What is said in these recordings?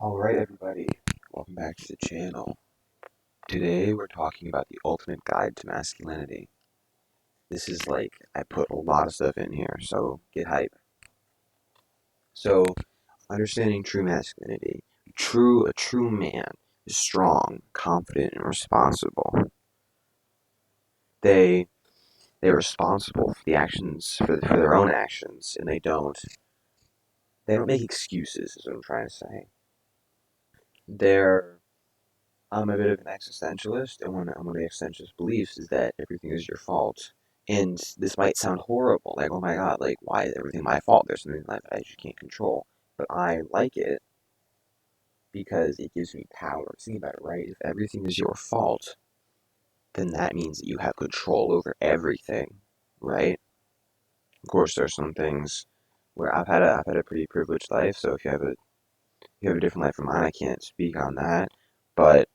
Alright, everybody, welcome back to the channel. Today we're talking about the ultimate guide to masculinity. This is I put a lot of stuff in here, so get hype. So, understanding true masculinity. A true man is strong, confident, and responsible. They, they're responsible for the actions, for their own actions, and they don't make excuses, is what I'm trying to say. They're I'm a bit of an existentialist, and one of the existentialist beliefs is that everything is your fault. And this might sound horrible, like, oh my god, like, why is everything my fault? There's something that I just can't control. But I like it because it gives me power. Think about it, right? If everything is your fault, then that means that you have control over everything, right? Of course, there's some things where I've had a pretty privileged life, so if you have a different life from mine, I can't speak on that. But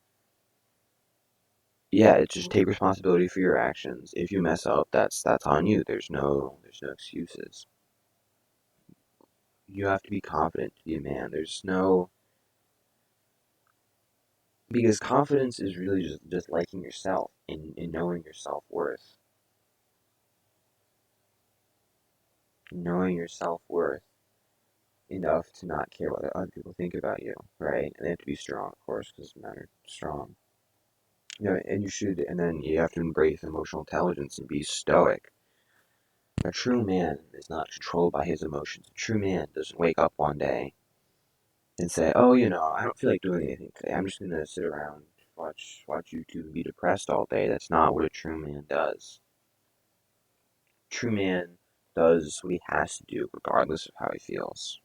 yeah, it's just take responsibility for your actions. If you mess up, that's on you. There's no excuses. You have to be confident to be a man. There's no Because confidence is really just liking yourself and knowing your self-worth. Knowing your self-worth enough to not care what other people think about you, right? And they have to be strong, of course, because men are strong. And then you have to embrace emotional intelligence and be stoic. A true man is not controlled by his emotions. A true man doesn't wake up one day and say, "Oh, I don't feel like doing anything today. I'm just gonna sit around, watch YouTube, and be depressed all day." That's not what a true man does. A true man does what he has to do, regardless of how he feels.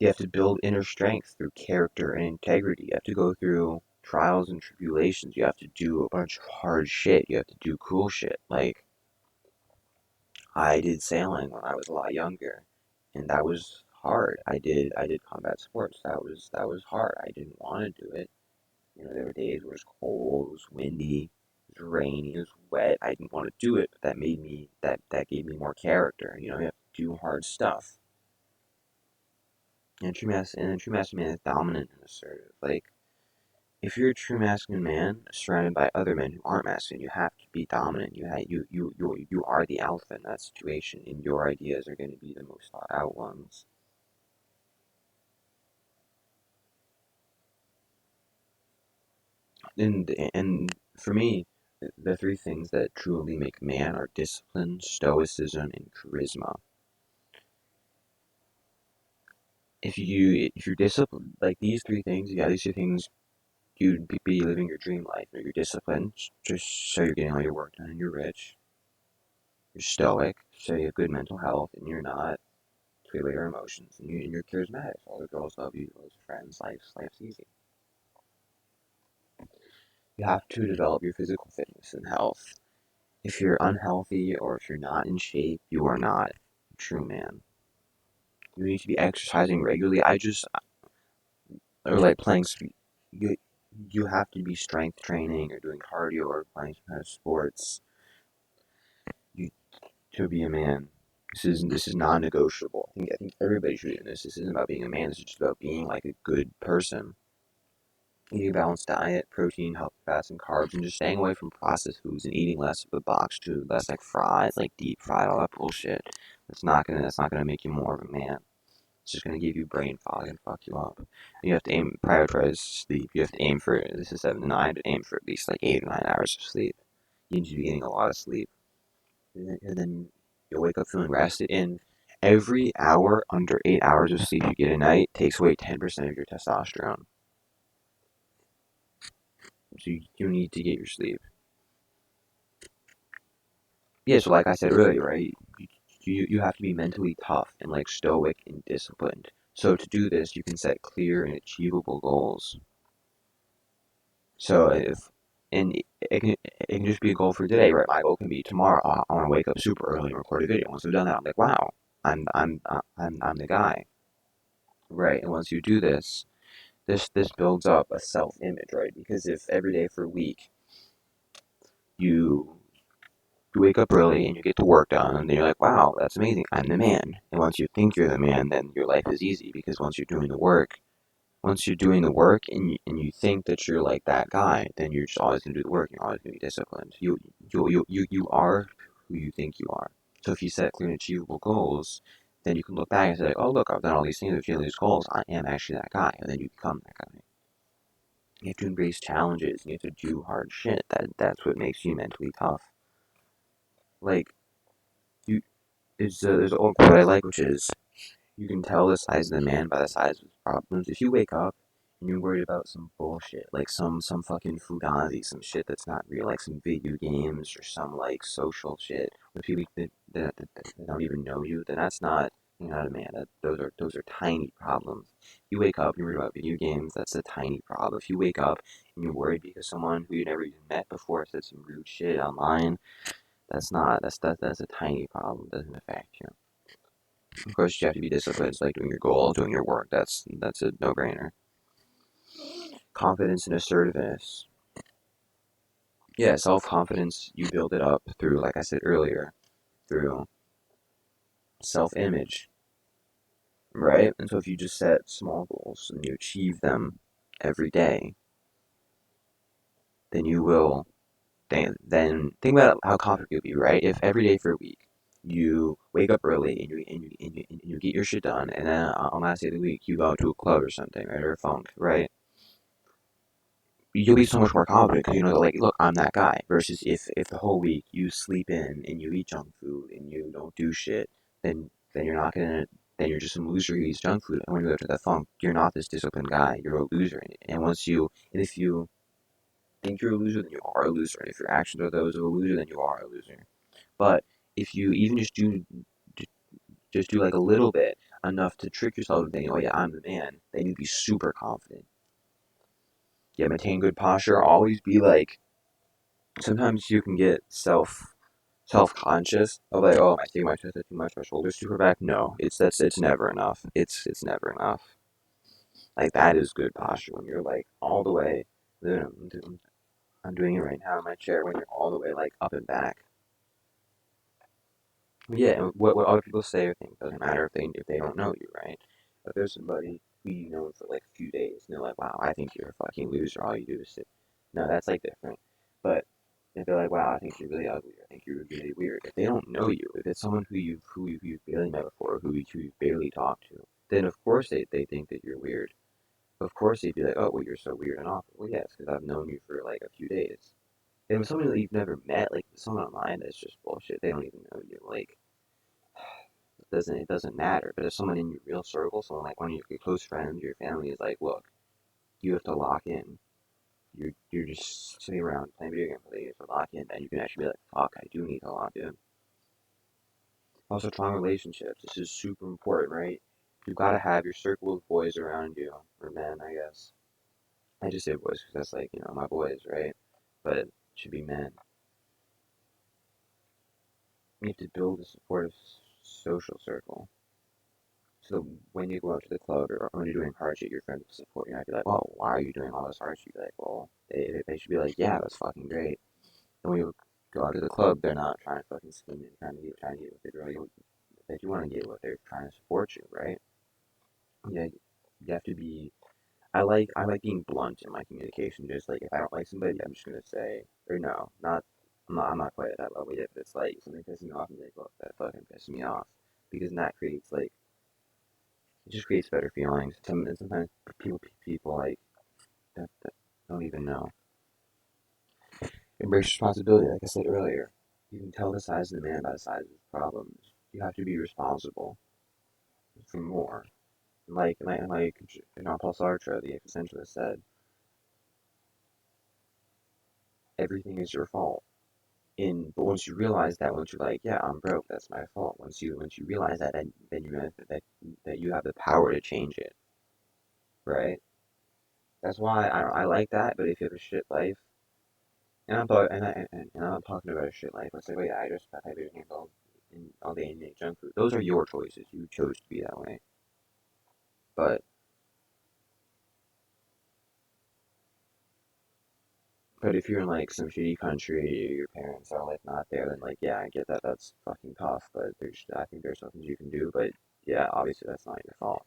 You have to build inner strength through character and integrity. You have to go through trials and tribulations. You have to do a bunch of hard shit. You have to do cool shit. Like, I did sailing when I was a lot younger, and that was hard. I did combat sports. That was hard. I didn't want to do it. There were days where it was cold, it was windy, it was rainy, it was wet. I didn't want to do it, but that gave me more character. You have to do hard stuff. And a true masculine man is dominant and assertive. Like, if you're a true masculine man surrounded by other men who aren't masculine, you have to be dominant. You are the alpha in that situation, and your ideas are going to be the most thought out ones. And for me, the three things that truly make a man are discipline, stoicism, and charisma. If you're disciplined, like these three things, yeah, these three things, you'd be living your dream life. You're disciplined, just so you're getting all your work done, and you're rich. You're stoic, so you have good mental health, and you're not clearly your emotions, and you're charismatic. All the girls love you, all your friends, life's easy. You have to develop your physical fitness and health. If you're unhealthy or if you're not in shape, you are not a true man. You need to be exercising regularly. Or like playing, you, you have to be strength training or doing cardio or playing some kind of sports you, to be a man. This is non-negotiable. I think everybody should be doing this. This isn't about being a man. This is just about being like a good person. Eating a balanced diet, protein, healthy fats, and carbs, and just staying away from processed foods and eating less of the box food, less like fries, like deep fried, all that bullshit. That's not gonna make you more of a man. It's just gonna give you brain fog and fuck you up. You have to prioritize sleep. You have to aim for this is 7 to 9, but aim for at least like 8 or 9 hours of sleep. You need to be getting a lot of sleep, and then you'll wake up feeling rested. And every hour under 8 hours of sleep you get a night takes away 10% of your testosterone. So you need to get your sleep. Yeah, so like I said earlier, right? You have to be mentally tough and like stoic and disciplined. So to do this, you can set clear and achievable goals. So if and it can just be a goal for today, right? My goal can be tomorrow. I want to wake up super early and record a video. Once I've done that, I'm like, wow, I'm the guy, right? And once you do this, this builds up a self-image, right? Because if every day for a week you You wake up early and you get the work done, and then you're like, wow, that's amazing. I'm the man. And once you think you're the man, then your life is easy because once you're doing the work and you think that you're like that guy, then you're just always gonna do the work. You're always gonna be disciplined. You are who you think you are. So if you set clear and achievable goals, then you can look back and say, oh look, I've done all these things, achieved these goals. I am actually that guy, and then you become that guy. You have to embrace challenges. You have to do hard shit. That's what makes you mentally tough. Like you, there's an old quote I like, which is you can tell the size of the man by the size of his problems. If you wake up and you're worried about some bullshit, like some fucking fugazi, some shit that's not real, like some video games or some like social shit with people that don't even know you, then that's not you're not a man. Those are tiny problems. If you wake up and you're worried about video games, that's a tiny problem. If you wake up and you're worried because someone who you never even met before said some rude shit online, that's a tiny problem. It doesn't affect you. Of course, you have to be disciplined. It's like doing your goal, doing your work. That's a no-brainer. Confidence and assertiveness. Yeah, self-confidence, you build it up through, like I said earlier, through self-image, right? And so if you just set small goals and you achieve them every day, then you will, then think about how confident you'll be, right? If every day for a week, you wake up early and you get your shit done, and then on the last day of the week, you go to a club or something, right? Or a funk, right? You'll be so much more confident because you know that, like, look, I'm that guy. Versus if the whole week you sleep in and you eat junk food and you don't do shit, then you're not gonna. Then you're just some loser who eats junk food. And when you go to the funk, you're not this disciplined guy. You're a loser. And if you think you're a loser, then you are a loser. And if your actions are those of a loser, then you are a loser. But if you even just do like a little bit, enough to trick yourself into thinking, oh yeah, I'm the man, then you'd be super confident. Yeah, maintain good posture. Always be like sometimes you can get self conscious of like, oh, am I taking my chest too much, my shoulders super back? No, it's never enough. It's never enough. Like that is good posture when you're like all the way. I'm doing it right now in my chair when you're all the way like up and back. Yeah, and what other people say or think doesn't matter if they don't know you, right? But there's somebody who you know for like a few days, and they're like, "Wow, I think you're a fucking loser. All you do is sit." No, that's like different. But if they're like, "Wow, I think you're really ugly. I think you're really weird." If they don't know you, if it's someone who you've barely met before, who you've barely talked to, then of course they think that you're weird. Of course they'd be like, "Oh, well, you're so weird and awful." Well, yes, because I've known you for like a few days. And with someone that you've never met, like someone online, that's just bullshit. They don't even know you. Like it doesn't matter. But if someone in your real circle, someone like one of your close friends, your family is like, look, you have to lock in. You're just sitting around playing video games, but you have to lock in. Then you can actually be like, fuck, I do need to lock in. Also, strong relationships. This is super important, right? You've got to have your circle of boys around you, or men, I guess. I just say boys because that's like my boys, right? But it should be men. You have to build a supportive social circle. So when you go out to the club or when you're doing hard shit, your friends will support you. I'd be like, well, why are you doing all this hard shit? You'd be like, well, they should be like, yeah, that's fucking great. And when you go out to the club, they're not trying to fucking scheme you, trying to get with the girl that you want to get with. They're trying to support you, right? Yeah, you have to be. I like being blunt in my communication. Just like if I don't like somebody, I'm just gonna say, or no, not. I'm not quite at that level yet. But it's like something pisses me off, and like, look, that fucking pisses me off, because then that creates like it just creates better feelings. Sometimes people like that don't even know. Embrace responsibility, like I said earlier. You can tell the size of the man by the size of his problems. You have to be responsible for more. Like Jean-Paul Sartre, the existentialist, said, everything is your fault. But once you realize that, once you're like, yeah, I'm broke, that's my fault. Once you realize that, then you realize that you have the power to change it, right? That's why I like that. But if you have a shit life, and I'm talking about a shit life. Let's say, wait, I just had video games all day and eat junk food. Those are your choices. You chose to be that way. But But if you're in like some shitty country, your parents are like not there, then like yeah, I get that that's fucking tough. But I think there's some things you can do. But yeah, obviously that's not your fault.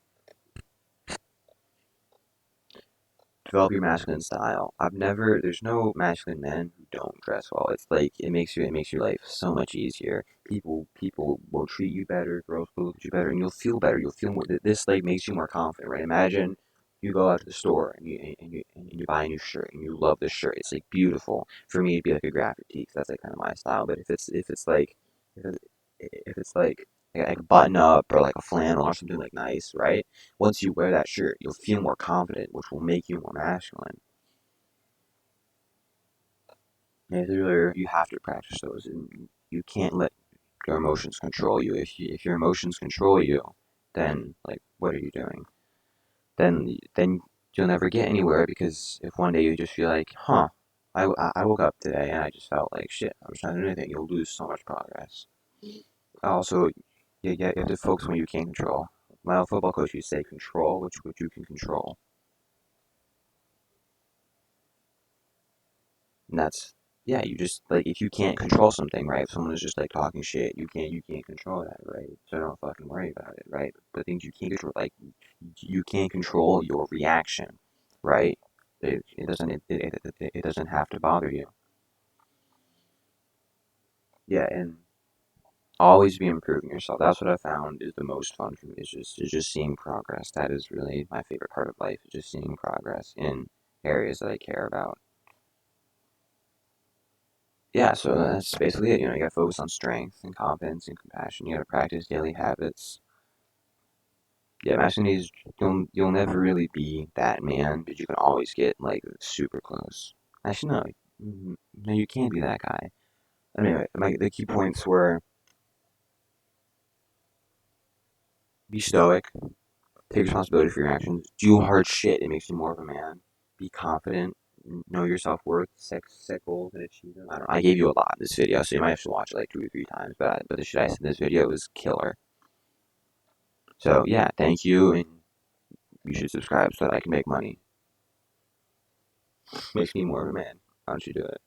Develop your masculine style. There's no masculine men who don't dress well. It's like it makes your life so much easier. People will treat you better, girls will look at you better, and you'll feel better. You'll feel more. This like makes you more confident, right? Imagine you go out to the store and you buy a new shirt and you love this shirt. It's like beautiful. For me, it'd be like a graphic tee 'cause that's like kind of my style. But if it's if it's like a button up or like a flannel or something like nice, right? Once you wear that shirt, you'll feel more confident, which will make you more masculine. As earlier, you have to practice those, and you can't let your emotions control you. If your emotions control you, then like what are you doing? Then you'll never get anywhere because if one day you just feel like, huh, I woke up today and I just felt like shit, I was trying to do anything, you'll lose so much progress. Also, you have to focus on what you can't control. My old football coach used to say, control which you can control. And that's yeah, you just like if you can't control something, right? If someone is just like talking shit, you can't control that, right? So don't fucking worry about it, right? But things you can't control, like you can't control your reaction, right? It doesn't have to bother you. Yeah, and always be improving yourself. That's what I found is the most fun for me. Is just seeing progress. That is really my favorite part of life. Is just seeing progress in areas that I care about. Yeah, so that's basically it. You gotta focus on strength and confidence and compassion. You gotta practice daily habits. Yeah, masculinity is you'll never really be that man, but you can always get like super close. Actually, no, no, you can't be that guy. Anyway, the key points were be stoic, take responsibility for your actions, do hard shit. It makes you more of a man. Be confident, know your self worth, set goals and achieve them. I don't know. I gave you a lot in this video, so you might have to watch it like 2 or 3 times. But the shit I said in this video was killer. So yeah, thank you, and you should subscribe so that I can make money. Makes me more of a man. Why don't you do it?